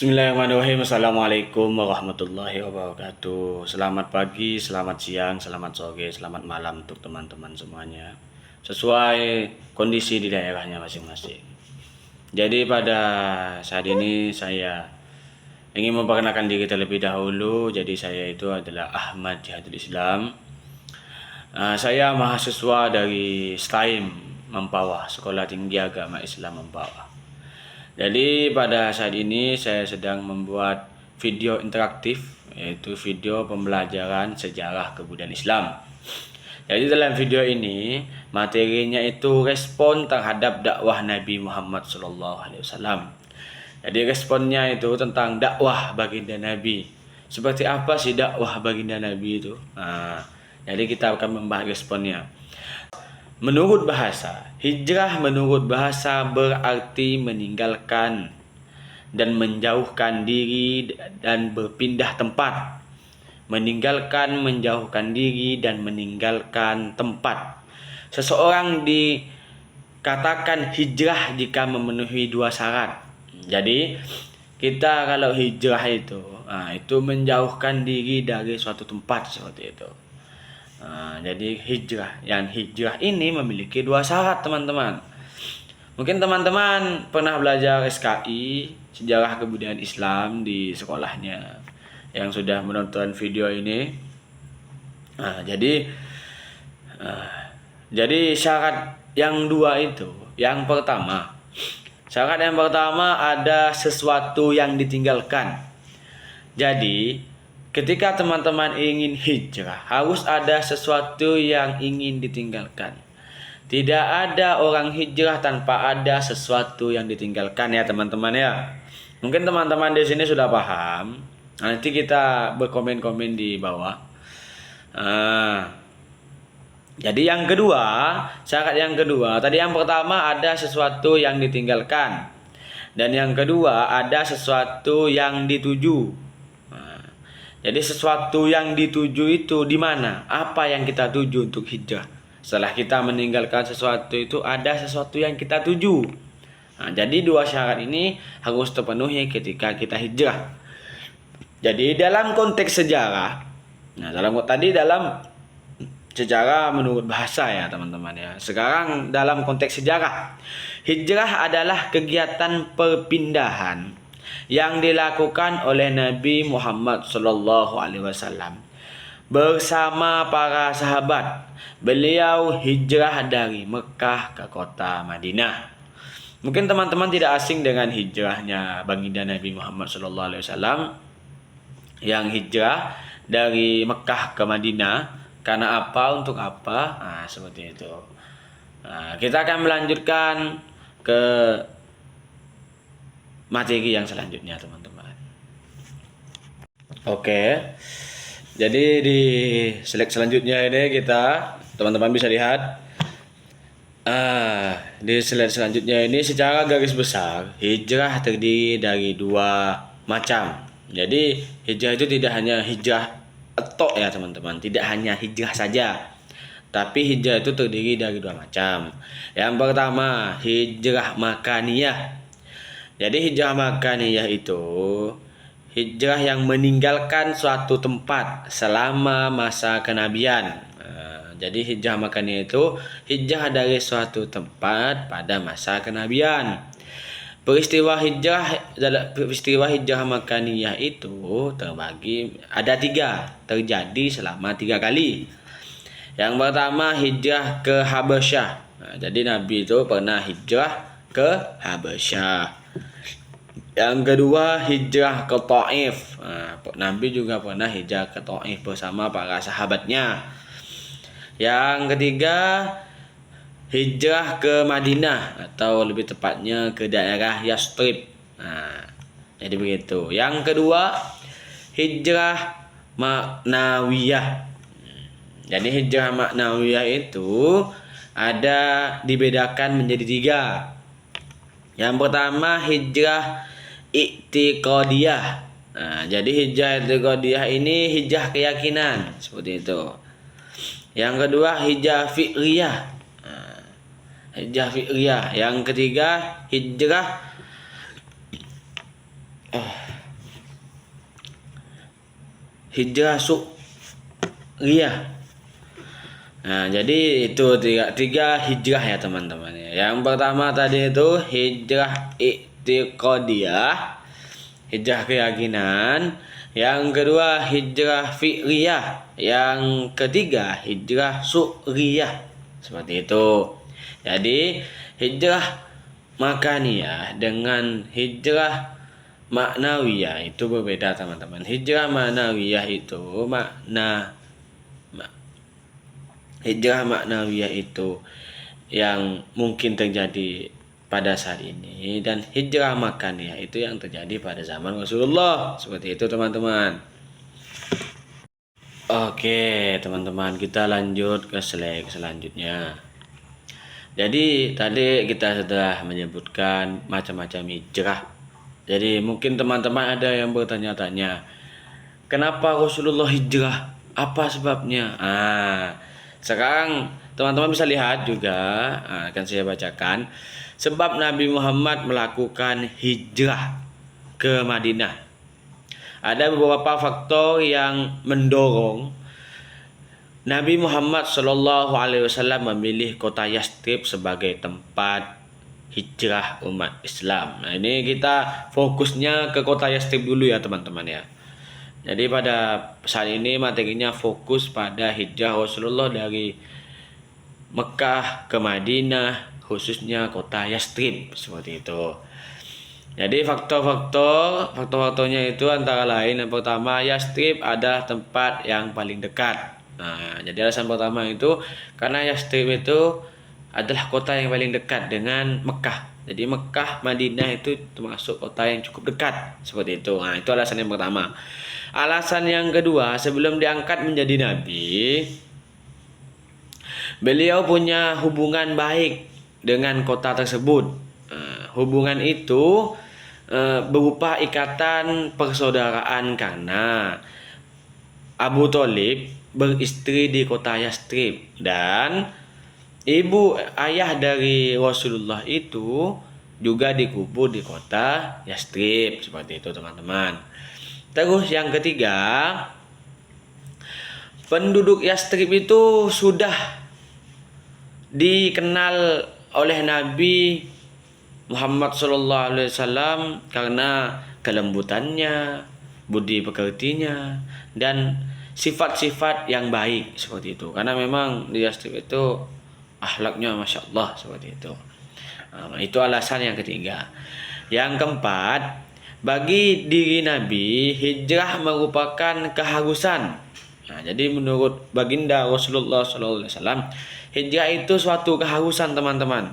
Bismillahirrahmanirrahim. Assalamualaikum warahmatullahi wabarakatuh. Selamat pagi, selamat siang, selamat sore, selamat malam untuk teman-teman semuanya. Sesuai kondisi di daerahnya masing-masing. Jadi pada saat ini saya ingin memperkenalkan diri terlebih dahulu. Jadi saya itu adalah Ahmad Jihadul Islam. Saya mahasiswa dari STAIM Mempawah, Sekolah Tinggi Agama Islam Mempawah. Jadi pada saat ini saya sedang membuat video interaktif, yaitu video pembelajaran sejarah kebudayaan Islam. Jadi dalam video ini materinya itu respon terhadap dakwah Nabi Muhammad SAW. Jadi responnya itu tentang dakwah baginda Nabi. Seperti apa sih dakwah baginda Nabi itu? Jadi kita akan membahas responnya. Menurut bahasa, hijrah menurut bahasa berarti meninggalkan dan menjauhkan diri dan berpindah tempat. Meninggalkan, menjauhkan diri dan meninggalkan tempat. Seseorang dikatakan hijrah jika memenuhi dua syarat. Jadi kita kalau hijrah itu menjauhkan diri dari suatu tempat seperti itu. Jadi hijrah ini memiliki dua syarat, teman-teman. Mungkin teman-teman pernah belajar SKI, sejarah kebudayaan Islam di sekolahnya, yang sudah menonton video ini. Jadi syarat yang dua itu, syarat yang pertama ada sesuatu yang ditinggalkan. Jadi ketika teman-teman ingin hijrah, harus ada sesuatu yang ingin ditinggalkan. Tidak ada orang hijrah tanpa ada sesuatu yang ditinggalkan ya teman-teman ya. Mungkin teman-teman di sini sudah paham. Nanti kita berkomen-komen di bawah. Jadi yang kedua, syarat yang kedua, tadi yang pertama ada sesuatu yang ditinggalkan. Dan yang kedua ada sesuatu yang dituju. Jadi sesuatu yang dituju itu di mana? Apa yang kita tuju untuk hijrah? Setelah kita meninggalkan sesuatu itu ada sesuatu yang kita tuju. Jadi dua syarat ini harus terpenuhi ketika kita hijrah. Jadi dalam konteks sejarah, dalam sejarah menurut bahasa ya teman-teman ya. Sekarang dalam konteks sejarah, hijrah adalah kegiatan perpindahan yang dilakukan oleh Nabi Muhammad SAW bersama para sahabat. Beliau hijrah dari Mekah ke kota Madinah. Mungkin teman-teman tidak asing dengan hijrahnya baginda Nabi Muhammad SAW yang hijrah dari Mekah ke Madinah. Karena apa? Untuk apa? Seperti itu. Kita akan melanjutkan ke materi yang selanjutnya teman-teman. Oke. Jadi di slide selanjutnya ini teman-teman bisa lihat. Di slide selanjutnya ini secara garis besar hijrah terdiri dari dua macam. Jadi hijrah itu tidak hanya hijrah etok ya teman-teman, tidak hanya hijrah saja. Tapi hijrah itu terdiri dari dua macam. Yang pertama hijrah makaniyah. Jadi hijrah makaniyah itu hijrah yang meninggalkan suatu tempat selama masa kenabian. Jadi hijrah makaniyah itu hijrah dari suatu tempat pada masa kenabian. Peristiwa hijrah makaniyah itu terbagi ada tiga, terjadi selama 3 kali. Yang pertama hijrah ke Habasyah. Jadi Nabi itu pernah hijrah ke Habasyah. Yang kedua hijrah ke Taif. Nabi juga pernah hijrah ke Taif bersama para sahabatnya. Yang ketiga hijrah ke Madinah atau lebih tepatnya ke daerah Yastrib. Jadi begitu. Yang kedua hijrah maknawiyah. Jadi hijrah maknawiyah itu dibedakan menjadi 3. Yang pertama hijrah i'tiqadiyah. Jadi hijrah i'tiqadiyah ini hijrah keyakinan seperti itu. Yang kedua hijrah fi'riyah. Hijrah fi'riyah. Yang ketiga hijrah hijrah su'riyah. Nah, jadi itu tiga hijrah ya teman-teman ya. Yang pertama tadi itu hijrah i'tiqadiyah, hijrah keyakinan. Yang kedua hijrah fi'liyah. Yang ketiga hijrah su'riyah. Seperti itu. Jadi hijrah makaniyah dengan hijrah maknawiyah itu berbeda teman-teman. Hijrah maknawiyah itu hijrah maknawiyah itu yang mungkin terjadi pada saat ini, dan hijrah makaniyah itu yang terjadi pada zaman Rasulullah. Seperti itu teman-teman. Oke teman-teman, kita lanjut ke slide selanjutnya. Jadi tadi kita sudah menyebutkan macam-macam hijrah. Jadi mungkin teman-teman ada yang bertanya-tanya, kenapa Rasulullah hijrah? Apa sebabnya? Sekarang teman-teman bisa lihat juga, akan saya bacakan sebab Nabi Muhammad melakukan hijrah ke Madinah. Ada beberapa faktor yang mendorong Nabi Muhammad Shallallahu Alaihi Wasallam memilih kota Yathrib sebagai tempat hijrah umat Islam. Nah, ini kita fokusnya ke kota Yathrib dulu ya teman-teman ya. Jadi pada saat ini materinya fokus pada hijrah Rasulullah dari Mekah ke Madinah, khususnya kota Yathrib seperti itu. Jadi faktornya itu antara lain, yang pertama Yathrib adalah tempat yang paling dekat. Nah, jadi alasan pertama itu karena Yathrib itu adalah kota yang paling dekat dengan Mekah. Jadi Mekah, Madinah itu termasuk kota yang cukup dekat seperti itu. Nah, itu alasan yang pertama. Alasan yang kedua, sebelum diangkat menjadi nabi, beliau punya hubungan baik dengan kota tersebut. Hubungan itu berupa ikatan persaudaraan karena Abu Thalib beristri di kota Yathrib, dan ibu ayah dari Rasulullah itu juga dikubur di kota Yathrib. Seperti itu teman-teman. Terus yang ketiga, penduduk Yathrib itu sudah dikenal oleh Nabi Muhammad SAW karena kelembutannya, budi pekertinya, dan sifat-sifat yang baik seperti itu. Karena memang di Yathrib itu akhlaknya Masya Allah seperti itu. Itu alasan yang ketiga. Yang keempat, bagi diri Nabi, hijrah merupakan keharusan. Nah, jadi menurut baginda Rasulullah SAW, hijrah itu suatu keharusan teman-teman.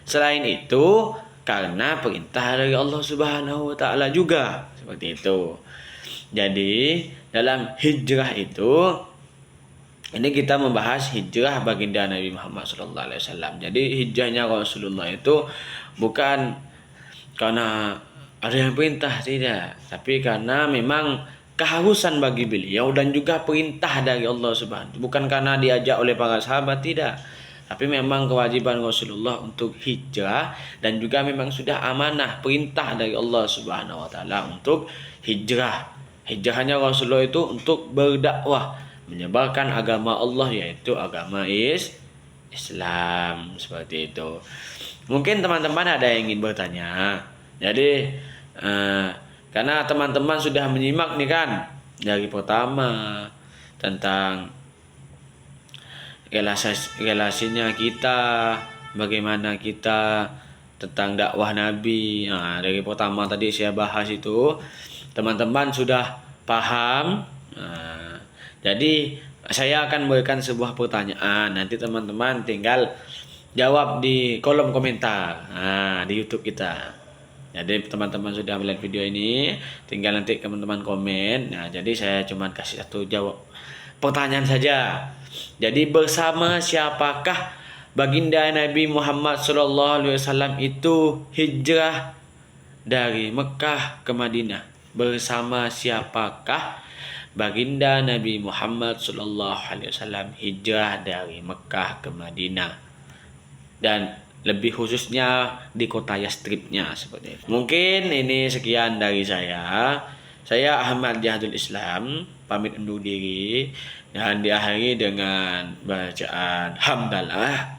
Selain itu, karena perintah dari Allah Subhanahu Wa Taala juga seperti itu. Jadi dalam hijrah itu, ini kita membahas hijrah baginda Nabi Muhammad SAW. Jadi hijrahnya Rasulullah itu bukan karena ada yang perintah, tidak, tapi karena memang keharusan bagi beliau dan juga perintah dari Allah Subhanahu. Bukan karena diajak oleh para sahabat, tidak, tapi memang kewajiban Rasulullah untuk hijrah, dan juga memang sudah amanah perintah dari Allah Subhanahu Wa Taala untuk hijrah. Hijrahnya Rasulullah itu untuk berdakwah, menyebarkan agama Allah, yaitu agama Islam seperti itu. Mungkin teman-teman ada yang ingin bertanya. Jadi karena teman-teman sudah menyimak nih kan, dari pertama tentang relasinya kita, bagaimana kita tentang dakwah Nabi. Nah, dari pertama tadi saya bahas itu, teman-teman sudah paham. Jadi saya akan memberikan sebuah pertanyaan, nanti teman-teman tinggal jawab di kolom komentar di YouTube kita. Jadi teman-teman sudah melihat video ini, tinggal nanti teman-teman komen. Nah, jadi saya cuma kasih satu jawab pertanyaan saja. Jadi bersama siapakah baginda Nabi Muhammad SAW itu hijrah dari Mekah ke Madinah? Bersama siapakah baginda Nabi Muhammad SAW hijrah dari Mekah ke Madinah? Dan lebih khususnya di kota Yathribnya seperti itu. Mungkin ini sekian dari saya. Saya Ahmad Jihadul Islam pamit undur diri dan diakhiri dengan bacaan hamdalah.